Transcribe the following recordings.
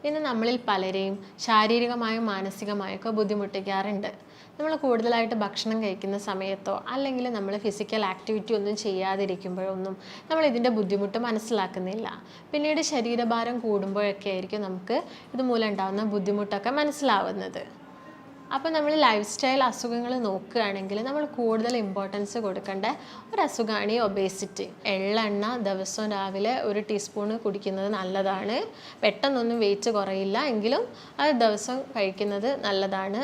ഇന്ന് നമ്മളിൽ പലരെയും ശാരീരികമായും മാനസികമായൊക്കെ ബുദ്ധിമുട്ടിക്കാറുണ്ട്. നമ്മൾ കൂടുതലായിട്ട് ഭക്ഷണം കഴിക്കുന്ന സമയത്തോ അല്ലെങ്കിൽ നമ്മൾ ഫിസിക്കൽ ആക്ടിവിറ്റി ഒന്നും ചെയ്യാതിരിക്കുമ്പോഴൊന്നും നമ്മൾ ഇതിൻ്റെ ബുദ്ധിമുട്ട് മനസ്സിലാക്കുന്നില്ല. പിന്നീട് ശരീരഭാരം കൂടുമ്പോഴൊക്കെ ആയിരിക്കും നമുക്ക് ഇതുമൂലം ഉണ്ടാകുന്ന ബുദ്ധിമുട്ടൊക്കെ മനസ്സിലാവുന്നത്. അപ്പോൾ നമ്മൾ ലൈഫ് സ്റ്റൈൽ അസുഖങ്ങൾ നോക്കുകയാണെങ്കിൽ നമ്മൾ കൂടുതൽ ഇമ്പോർട്ടൻസ് കൊടുക്കേണ്ട ഒരു അസുഖമാണ് ഈ ഒബേസിറ്റി. എള്ളെണ്ണ ദിവസവും രാവിലെ 1 ടീസ്പൂണ് കുടിക്കുന്നത് നല്ലതാണ്. പെട്ടെന്നൊന്നും വെയിറ്റ് കുറയില്ല എങ്കിലും അത് ദിവസം കഴിക്കുന്നത് നല്ലതാണ്.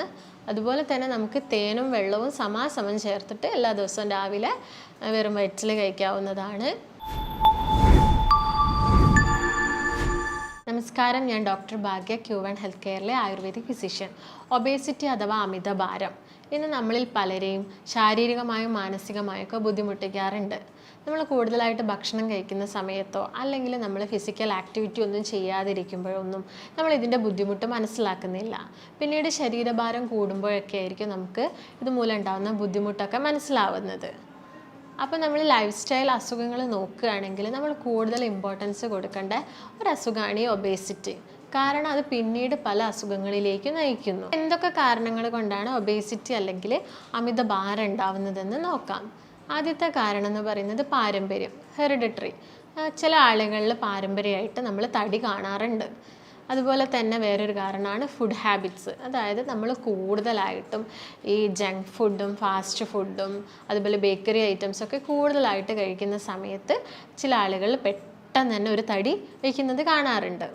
അതുപോലെ തന്നെ നമുക്ക് തേനും വെള്ളവും സമാസമം ചേർത്തിട്ട് എല്ലാ ദിവസവും രാവിലെ വെറും വയറ്റിൽ കഴിക്കാവുന്നതാണ്. നമസ്കാരം, ഞാൻ ഡോക്ടർ ഭാഗ്യ, Q1 ഹെൽത്ത് കെയറിലെ ആയുർവേദിക് ഫിസിഷ്യൻ. ഒബേസിറ്റി അഥവാ അമിതഭാരം ഇന്ന് നമ്മളിൽ പലരെയും ശാരീരികമായും മാനസികമായൊക്കെ ബുദ്ധിമുട്ടിക്കാറുണ്ട്. നമ്മൾ കൂടുതലായിട്ട് ഭക്ഷണം കഴിക്കുന്ന സമയത്തോ അല്ലെങ്കിൽ നമ്മൾ ഫിസിക്കൽ ആക്ടിവിറ്റി ഒന്നും ചെയ്യാതിരിക്കുമ്പോഴൊന്നും നമ്മൾ ഇതിൻ്റെ ബുദ്ധിമുട്ട് മനസ്സിലാക്കുന്നില്ല. പിന്നീട് ശരീരഭാരം കൂടുമ്പോഴൊക്കെ ആയിരിക്കും നമുക്ക് ഇതുമൂലം ഉണ്ടാകുന്ന ബുദ്ധിമുട്ടൊക്കെ മനസ്സിലാവുന്നത്. അപ്പോൾ നമ്മൾ ലൈഫ് സ്റ്റൈൽ അസുഖങ്ങൾ നോക്കുകയാണെങ്കിൽ നമ്മൾ കൂടുതൽ ഇമ്പോർട്ടൻസ് കൊടുക്കേണ്ട ഒരു അസുഖമാണ് ഈ ഒബേസിറ്റി. കാരണം അത് പിന്നീട് പല അസുഖങ്ങളിലേക്ക് നയിക്കുന്നു. എന്തൊക്കെ കാരണങ്ങൾ കൊണ്ടാണ് ഒബേസിറ്റി അല്ലെങ്കിൽ അമിതഭാരം ഉണ്ടാവുന്നതെന്ന് നോക്കാം. ആദ്യത്തെ കാരണം എന്ന് പറയുന്നത് പാരമ്പര്യം, ഹെറിഡിറ്ററി. ചില ആളുകളിൽ പാരമ്പര്യമായിട്ട് നമ്മൾ തടി കാണാറുണ്ട്. അതുപോലെ തന്നെ വേറൊരു കാരണമാണ് ഫുഡ് ഹാബിറ്റ്സ്. അതായത് നമ്മൾ കൂടുതലായിട്ടും ഈ ജങ്ക് ഫുഡും ഫാസ്റ്റ് ഫുഡും അതുപോലെ ബേക്കറി ഐറ്റംസൊക്കെ കൂടുതലായിട്ട് കഴിക്കുന്ന സമയത്ത് ചില ആളുകൾ പെട്ടെന്ന് തന്നെ ഒരു തടി വയ്ക്കുന്നത് കാണാറുണ്ട്.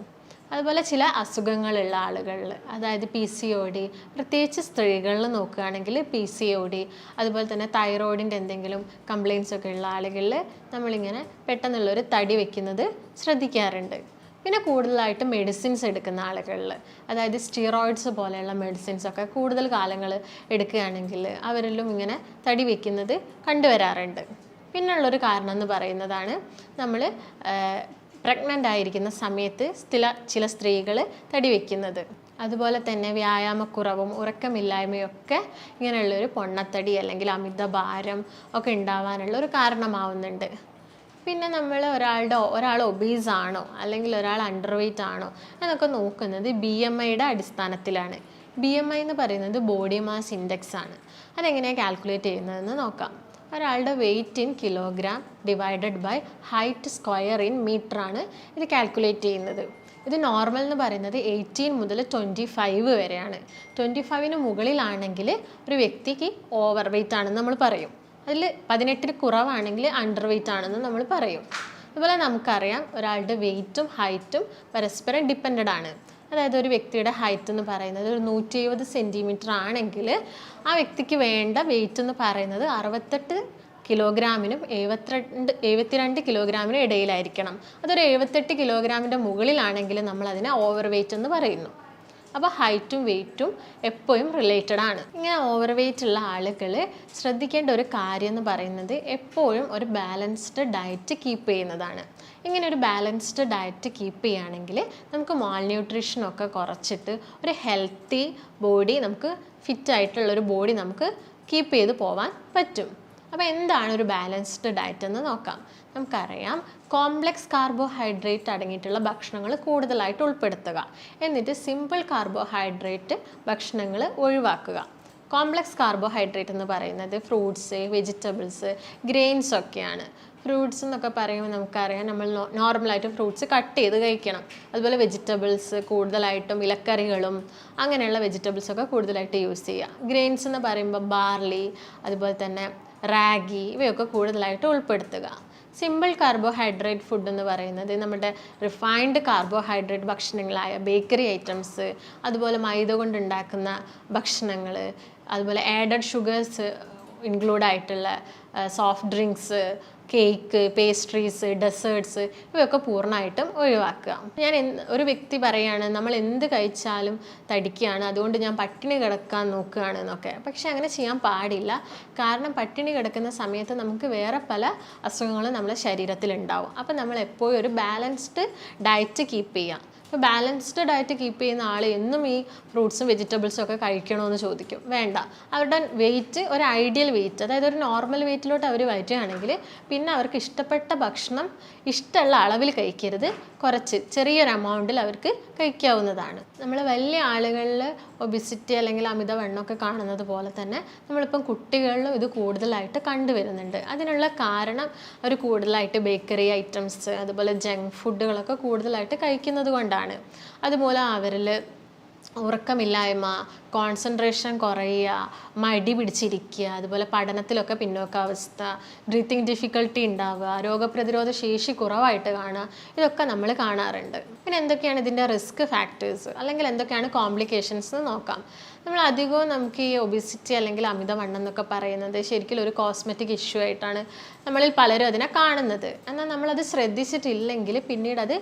അതുപോലെ ചില അസുഖങ്ങളുള്ള ആളുകളിൽ, അതായത് PCOD, പ്രത്യേകിച്ച് സ്ത്രീകളിൽ നോക്കുകയാണെങ്കിൽ PCOD, അതുപോലെ തന്നെ തൈറോയിഡിൻ്റെ എന്തെങ്കിലും കംപ്ലയിൻസ് ഒക്കെ ഉള്ള ആളുകളിൽ നമ്മളിങ്ങനെ പെട്ടെന്നുള്ളൊരു തടി വയ്ക്കുന്നത് ശ്രദ്ധിക്കാറുണ്ട്. പിന്നെ കൂടുതലായിട്ട് മെഡിസിൻസ് എടുക്കുന്ന ആളുകളിൽ, അതായത് സ്റ്റിറോയിഡ്സ് പോലെയുള്ള മെഡിസിൻസൊക്കെ കൂടുതൽ കാലങ്ങൾ എടുക്കുകയാണെങ്കിൽ അവരെല്ലാം ഇങ്ങനെ തടി വയ്ക്കുന്നത് കണ്ടുവരാറുണ്ട്. പിന്നുള്ളൊരു കാരണം എന്ന് പറയുന്നതാണ് നമ്മൾ പ്രഗ്നൻ്റ് ആയിരിക്കുന്ന സമയത്ത് ചില സ്ത്രീകൾ തടി വയ്ക്കുന്നത്. അതുപോലെ തന്നെ വ്യായാമക്കുറവും ഉറക്കമില്ലായ്മയും ഒക്കെ ഇങ്ങനെയുള്ളൊരു പൊണ്ണത്തടി അല്ലെങ്കിൽ അമിതഭാരം ഒക്കെ ഉണ്ടാവാനുള്ള ഒരു കാരണമാവുന്നുണ്ട്. പിന്നെ നമ്മൾ ഒരാൾ ഒബീസ് ആണോ അല്ലെങ്കിൽ ഒരാൾ അണ്ടർ വെയ്റ്റ് ആണോ എന്നൊക്കെ നോക്കുന്നത് BMIയുടെ അടിസ്ഥാനത്തിലാണ്. BMI എന്ന് പറയുന്നത് ബോഡി മാസ് ഇൻഡെക്സ് ആണ്. അതെങ്ങനെയാണ് കാൽക്കുലേറ്റ് ചെയ്യുന്നതെന്ന് നോക്കാം. ഒരാളുടെ weight in kilogram divided by height square in metre ആണ് ഇത് കാൽക്കുലേറ്റ് ചെയ്യുന്നത്. ഇത് നോർമൽ എന്ന് പറയുന്നത് 18 മുതൽ 25 വരെയാണ്. 25ന് മുകളിലാണെങ്കിൽ ഒരു വ്യക്തിക്ക് ഓവർ വെയ്റ്റ് ആണെന്ന് നമ്മൾ പറയും. അതിൽ 18 കുറവാണെങ്കിൽ അണ്ടർ വെയ്റ്റ് ആണെന്ന് നമ്മൾ പറയും. അതുപോലെ നമുക്കറിയാം ഒരാളുടെ വെയ്റ്റും ഹൈറ്റും പരസ്പരം ഡിപ്പെൻഡഡ് ആണ്. അതായത് ഒരു വ്യക്തിയുടെ ഹൈറ്റ് എന്ന് പറയുന്നത് ഒരു 170 സെൻറ്റിമീറ്റർ ആണെങ്കിൽ ആ വ്യക്തിക്ക് വേണ്ട വെയ്റ്റ് എന്ന് പറയുന്നത് 68 കിലോഗ്രാമിനും 72 കിലോഗ്രാമിനും ഇടയിലായിരിക്കണം. അതൊരു 78 കിലോഗ്രാമിൻ്റെ മുകളിലാണെങ്കിൽ നമ്മൾ അതിനെ ഓവർ വെയ്റ്റ് എന്ന് പറയുന്നു. അപ്പോൾ ഹൈറ്റും വെയ്റ്റും എപ്പോഴും റിലേറ്റഡ് ആണ്. ഇങ്ങനെ ഓവർ വെയ്റ്റ് ഉള്ള ആളുകൾ ശ്രദ്ധിക്കേണ്ട ഒരു കാര്യം എന്ന് പറയുന്നത് എപ്പോഴും ഒരു ബാലൻസ്ഡ് ഡയറ്റ് കീപ്പ് ചെയ്യുന്നതാണ്. ഇങ്ങനെ ഒരു ബാലൻസ്ഡ് ഡയറ്റ് കീപ്പ് ചെയ്യുകയാണെങ്കിൽ നമുക്ക് മാൽന്യൂട്രീഷനൊക്കെ കുറച്ചിട്ട് ഒരു ഹെൽത്തി ബോഡി, നമുക്ക് ഫിറ്റായിട്ടുള്ളൊരു ബോഡി നമുക്ക് കീപ്പ് ചെയ്ത് പോകാൻ പറ്റും. അപ്പോൾ എന്താണ് ഒരു ബാലൻസ്ഡ് ഡയറ്റ് എന്ന് നോക്കാം. നമുക്കറിയാം കോംപ്ലക്സ് കാർബോഹൈഡ്രേറ്റ് അടങ്ങിയിട്ടുള്ള ഭക്ഷണങ്ങൾ കൂടുതലായിട്ട് ഉൾപ്പെടുത്തുക, എന്നിട്ട് സിമ്പിൾ കാർബോഹൈഡ്രേറ്റ് ഭക്ഷണങ്ങൾ ഒഴിവാക്കുക. കോംപ്ലക്സ് കാർബോഹൈഡ്രേറ്റ് എന്ന് പറയുന്നത് ഫ്രൂട്ട്സ്, വെജിറ്റബിൾസ്, ഗ്രെയിൻസ് ഒക്കെയാണ്. ഫ്രൂട്ട്സ് എന്നൊക്കെ പറയുമ്പോൾ നമുക്കറിയാം നമ്മൾ നോർമലായിട്ട് ഫ്രൂട്ട്സ് കട്ട് ചെയ്ത് കഴിക്കണം. അതുപോലെ വെജിറ്റബിൾസ് കൂടുതലായിട്ടും ഇലക്കറികളും അങ്ങനെയുള്ള വെജിറ്റബിൾസൊക്കെ കൂടുതലായിട്ട് യൂസ് ചെയ്യുക. ഗ്രെയിൻസ് എന്ന് പറയുമ്പോൾ ബാർലി, അതുപോലെ തന്നെ റാഗി, ഇവയൊക്കെ കൂടുതലായിട്ട് ഉൾപ്പെടുത്തുക. സിമ്പിൾ കാർബോഹൈഡ്രേറ്റ് ഫുഡ് എന്ന് പറയുന്നത് നമ്മുടെ റിഫൈൻഡ് കാർബോഹൈഡ്രേറ്റ് ഭക്ഷണങ്ങളായ ബേക്കറി ഐറ്റംസ്, അതുപോലെ മൈദ കൊണ്ടുണ്ടാക്കുന്ന ഭക്ഷണങ്ങൾ, അതുപോലെ ആഡഡ് ഷുഗേഴ്സ് ഇൻക്ലൂഡ് ആയിട്ടുള്ള soft drinks, cake, pastries, deserts, ഇവയൊക്കെ പൂർണ്ണമായിട്ടും ഒഴിവാക്കുക. ഒരു വ്യക്തി പറയുകയാണ് നമ്മൾ എന്ത് കഴിച്ചാലും തടിക്കുകയാണ്, അതുകൊണ്ട് ഞാൻ പട്ടിണി കിടക്കാൻ നോക്കുകയാണ് എന്നൊക്കെ. പക്ഷെ അങ്ങനെ ചെയ്യാൻ പാടില്ല. കാരണം പട്ടിണി കിടക്കുന്ന സമയത്ത് നമുക്ക് വേറെ പല അസുഖങ്ങളും നമ്മുടെ ശരീരത്തിലുണ്ടാവും. അപ്പോൾ നമ്മൾ എപ്പോഴും ഒരു ബാലൻസ്ഡ് ഡയറ്റ് കീപ്പ് ചെയ്യുക. അപ്പോൾ ബാലൻസ്ഡ് ഡയറ്റ് കീപ്പ് ചെയ്യുന്ന ആൾ എന്നും ഈ ഫ്രൂട്ട്സും വെജിറ്റബിൾസും ഒക്കെ കഴിക്കണമെന്ന് ചോദിക്കും. വേണ്ട. അവരുടെ വെയിറ്റ് ഒരു ഐഡിയൽ വെയിറ്റ്, അതായത് ഒരു നോർമൽ വെയിറ്റിലോട്ട് അവർ വരികയാണെങ്കിൽ പിന്നെ അവർക്ക് ഇഷ്ടപ്പെട്ട ഭക്ഷണം ഇഷ്ടമുള്ള അളവിൽ കഴിക്കരുത്, കുറച്ച് ചെറിയൊരു എമൗണ്ടിൽ അവർക്ക് കഴിക്കാവുന്നതാണ്. നമ്മൾ വലിയ ആളുകളിൽ ഒബിസിറ്റി അല്ലെങ്കിൽ അമിതവണ്ണമൊക്കെ കാണുന്നത് പോലെ തന്നെ നമ്മളിപ്പം കുട്ടികളിലും ഇത് കൂടുതലായിട്ട് കണ്ടുവരുന്നുണ്ട്. അതിനുള്ള കാരണം അവർ കൂടുതലായിട്ട് ബേക്കറി ഐറ്റംസ് അതുപോലെ ജങ്ക് ഫുഡുകളൊക്കെ കൂടുതലായിട്ട് കഴിക്കുന്നത് കൊണ്ടാണ്. അതുപോലെ അവരിൽ ഉറക്കമില്ലായ്മ, കോൺസെൻട്രേഷൻ കുറയുക, മടി പിടിച്ചിരിക്കുക, അതുപോലെ പഠനത്തിലൊക്കെ പിന്നോക്കാവസ്ഥ, ബ്രീത്തിങ് ഡിഫിക്കൽട്ടി ഉണ്ടാവുക, രോഗപ്രതിരോധ ശേഷി കുറവായിട്ട് കാണുക, ഇതൊക്കെ നമ്മൾ കാണാറുണ്ട്. പിന്നെ എന്തൊക്കെയാണ് ഇതിൻ്റെ റിസ്ക് ഫാക്ടേഴ്സ് അല്ലെങ്കിൽ എന്തൊക്കെയാണ് കോംപ്ലിക്കേഷൻസ് എന്ന് നോക്കാം. നമ്മൾ അധികവും നമുക്ക് ഈ ഒബിസിറ്റി അല്ലെങ്കിൽ അമിതവണ്ണം എന്നൊക്കെ പറയുന്നത് ശരിക്കും ഒരു കോസ്മെറ്റിക് ഇഷ്യൂ ആയിട്ടാണ് നമ്മളിൽ പലരും അതിനെ കാണുന്നത്. എന്നാൽ നമ്മളത് ശ്രദ്ധിച്ചിട്ടില്ലെങ്കിൽ പിന്നീട് അത്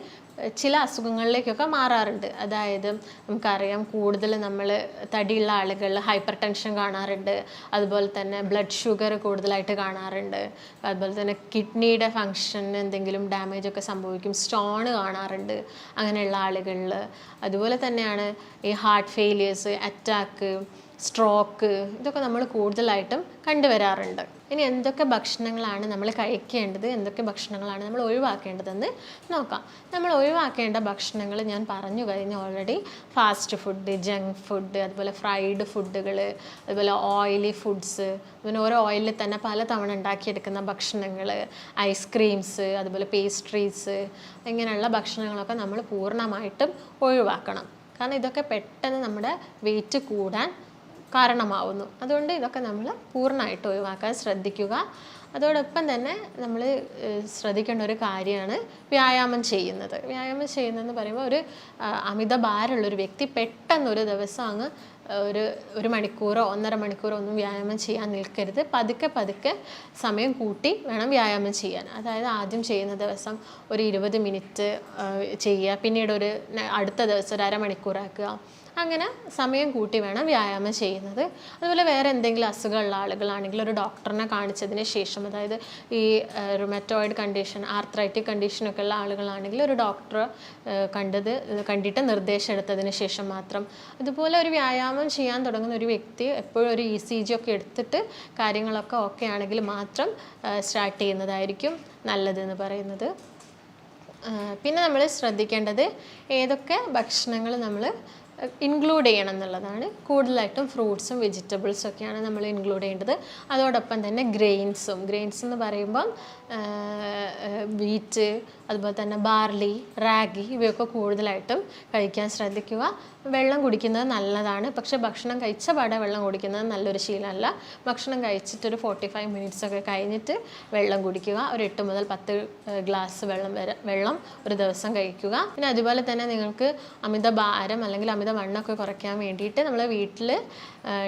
ചില അസുഖങ്ങളിലേക്കൊക്കെ മാറാറുണ്ട്. അതായത് നമുക്കറിയാം കൂടുതൽ നമ്മൾ തടിയുള്ള ആളുകളിൽ ഹൈപ്പർ ടെൻഷൻ കാണാറുണ്ട്, അതുപോലെ തന്നെ ബ്ലഡ് ഷുഗർ കൂടുതലായിട്ട് കാണാറുണ്ട്, അതുപോലെ തന്നെ കിഡ്നിയുടെ ഫങ്ഷന് എന്തെങ്കിലും ഡാമേജ് ഒക്കെ സംഭവിക്കും, സ്റ്റോൺ കാണാറുണ്ട് അങ്ങനെയുള്ള ആളുകളിൽ. അതുപോലെ തന്നെയാണ് ഈ ഹാർട്ട് ഫെയിലിയേഴ്സ്, അറ്റാക്ക്, സ്ട്രോക്ക്, ഇതൊക്കെ നമ്മൾ കൂടുതലായിട്ടും കണ്ടുവരാറുണ്ട്. ഇനി എന്തൊക്കെ ഭക്ഷണങ്ങളാണ് നമ്മൾ കഴിക്കേണ്ടത്, എന്തൊക്കെ ഭക്ഷണങ്ങളാണ് നമ്മൾ ഒഴിവാക്കേണ്ടതെന്ന് നോക്കാം. നമ്മൾ ഒഴിവാക്കേണ്ട ഭക്ഷണങ്ങൾ ഞാൻ പറഞ്ഞു കഴിഞ്ഞു already. Fast food, junk food, അതുപോലെ ഫ്രൈഡ് ഫുഡുകൾ, അതുപോലെ ഓയിലി ഫുഡ്സ്, പിന്നെ ഓരോ ഓയിലിൽ തന്നെ പല തവണ ഉണ്ടാക്കിയെടുക്കുന്ന ഭക്ഷണങ്ങൾ, ഐസ്ക്രീംസ്, അതുപോലെ പേസ്ട്രീസ്, ഇങ്ങനെയുള്ള ഭക്ഷണങ്ങളൊക്കെ നമ്മൾ പൂർണ്ണമായിട്ടും ഒഴിവാക്കണം. കാരണം ഇതൊക്കെ പെട്ടെന്ന് നമ്മുടെ വെയിറ്റ് കൂടാൻ കാരണമാവുന്നു. അതുകൊണ്ട് ഇതൊക്കെ നമ്മൾ പൂർണ്ണമായിട്ട് ഒഴിവാക്കാൻ ശ്രദ്ധിക്കുക. അതോടൊപ്പം തന്നെ നമ്മൾ ശ്രദ്ധിക്കേണ്ട ഒരു കാര്യമാണ് വ്യായാമം ചെയ്യുന്നത്. വ്യായാമം ചെയ്യുന്നതെന്ന് പറയുമ്പോൾ ഒരു അമിത ഭാരമുള്ളൊരു വ്യക്തി പെട്ടെന്ന് ഒരു ദിവസം അങ്ങ് ഒരു മണിക്കൂറോ 1.5 മണിക്കൂറോ ഒന്നും വ്യായാമം ചെയ്യാൻ നിൽക്കരുത്. പതുക്കെ സമയം കൂട്ടി വേണം വ്യായാമം ചെയ്യാൻ. അതായത് ആദ്യം ചെയ്യുന്ന ദിവസം ഒരു 20 മിനിറ്റ് ചെയ്യുക, പിന്നീട് അടുത്ത ദിവസം ഒരു അരമണിക്കൂറാക്കുക. അങ്ങനെ സമയം കൂട്ടി വേണം വ്യായാമം ചെയ്യുന്നത്. അതുപോലെ വേറെ എന്തെങ്കിലും അസുഖമുള്ള ആളുകളാണെങ്കിൽ ഒരു ഡോക്ടറിനെ കാണിച്ചതിന് ശേഷം, അതായത് ഈ റുമറ്റോയിഡ് കണ്ടീഷൻ, ആർത്രൈറ്റിക് കണ്ടീഷനൊക്കെ ഉള്ള ആളുകളാണെങ്കിൽ ഒരു ഡോക്ടറെ കണ്ടിട്ട് നിർദ്ദേശം എടുത്തതിന് ശേഷം മാത്രം. അതുപോലെ ഒരു വ്യായാമം ചെയ്യാൻ തുടങ്ങുന്ന ഒരു വ്യക്തി എപ്പോഴും ഒരു ECG ഒക്കെ എടുത്തിട്ട് കാര്യങ്ങളൊക്കെ ഓക്കെ ആണെങ്കിൽ മാത്രം സ്റ്റാർട്ട് ചെയ്യുന്നതായിരിക്കും നല്ലതെന്ന് പറയുന്നത്. പിന്നെ നമ്മൾ ശ്രദ്ധിക്കേണ്ടത് ഏതൊക്കെ ഭക്ഷണങ്ങൾ നമ്മൾ ഇൻക്ലൂഡ് ചെയ്യണം എന്നുള്ളതാണ്. കൂടുതലായിട്ടും ഫ്രൂട്ട്സും വെജിറ്റബിൾസും ഒക്കെയാണ് നമ്മൾ ഇൻക്ലൂഡ് ചെയ്യേണ്ടത്. അതോടൊപ്പം തന്നെ ഗ്രെയിൻസ് എന്ന് പറയുമ്പം വീറ്റ്, അതുപോലെ തന്നെ ബാർലി, റാഗി, ഇവയൊക്കെ കൂടുതലായിട്ടും കഴിക്കാൻ ശ്രദ്ധിക്കുക. വെള്ളം കുടിക്കുന്നത് നല്ലതാണ്, പക്ഷേ ഭക്ഷണം കഴിച്ച പാടെ വെള്ളം കുടിക്കുന്നത് നല്ലൊരു ശീലമല്ല. ഭക്ഷണം കഴിച്ചിട്ടൊരു 45 മിനിറ്റ്സ് ഒക്കെ കഴിഞ്ഞിട്ട് വെള്ളം കുടിക്കുക. ഒരു 8 മുതൽ 10 ഗ്ലാസ് വെള്ളം ഒരു ദിവസം കഴിക്കുക. പിന്നെ അതുപോലെ തന്നെ നിങ്ങൾക്ക് അമിത ഭാരം അല്ലെങ്കിൽ അമിതവണ്ണമൊക്കെ കുറയ്ക്കാൻ വേണ്ടിയിട്ട് നമ്മൾ വീട്ടിൽ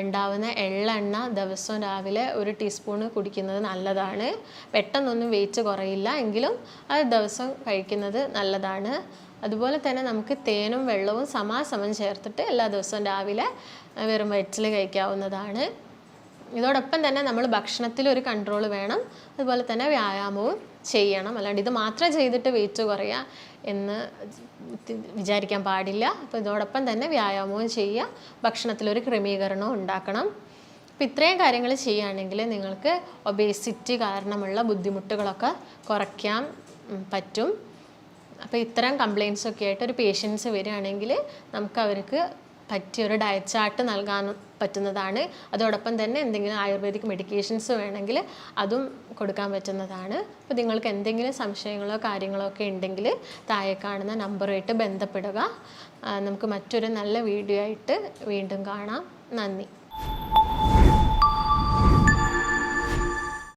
ഉണ്ടാവുന്ന എള്ളെണ്ണ ദിവസവും രാവിലെ 1 ടീസ്പൂണ് കുടിക്കുന്നത് നല്ലതാണ്. പെട്ടെന്നൊന്നും വെയിറ്റ് കുറയില്ല, എങ്കിലും അത് ദിവസം കഴിക്കുന്നത് നല്ലതാണ്. അതുപോലെ തന്നെ നമുക്ക് തേനും വെള്ളവും സമാസമം ചേർത്തിട്ട് എല്ലാ ദിവസവും രാവിലെ വെറും വയറ്റിൽ കഴിക്കാവുന്നതാണ്. ഇതോടൊപ്പം തന്നെ നമ്മൾ ഭക്ഷണത്തിൽ ഒരു കൺട്രോൾ വേണം, അതുപോലെ തന്നെ വ്യായാമവും ചെയ്യണം. അല്ലാണ്ട് ഇത് മാത്രം ചെയ്തിട്ട് വെയിറ്റ് കുറയുക എന്ന് വിചാരിക്കാൻ പാടില്ല. അപ്പോൾ ഇതോടൊപ്പം തന്നെ വ്യായാമവും ചെയ്യുക, ഭക്ഷണത്തിലൊരു ക്രമീകരണവും ഉണ്ടാക്കണം. അപ്പോൾ ഇത്രയും കാര്യങ്ങൾ ചെയ്യുകയാണെങ്കിൽ നിങ്ങൾക്ക് ഒബേസിറ്റി കാരണമുള്ള ബുദ്ധിമുട്ടുകളൊക്കെ കുറയ്ക്കാൻ പറ്റും. അപ്പോൾ ഇത്തരം കംപ്ലയിൻസൊക്കെ ആയിട്ട് ഒരു പേഷ്യൻസ് വരികയാണെങ്കിൽ നമുക്ക് അവർക്ക് പറ്റിയൊരു ഡയറ്റ് ചാർട്ട് നൽകാൻ പറ്റുന്നതാണ്. അതോടൊപ്പം തന്നെ എന്തെങ്കിലും ആയുർവേദിക് മെഡിക്കേഷൻസ് വേണമെങ്കിൽ അതും കൊടുക്കാൻ പറ്റുന്നതാണ്. അപ്പോൾ നിങ്ങൾക്ക് എന്തെങ്കിലും സംശയങ്ങളോ കാര്യങ്ങളോ ഒക്കെ ഉണ്ടെങ്കിൽ താഴെ കാണുന്ന നമ്പറുമായിട്ട് ബന്ധപ്പെടുക. നമുക്ക് മറ്റൊരു നല്ല വീഡിയോ ആയിട്ട് വീണ്ടും കാണാം. നന്ദി.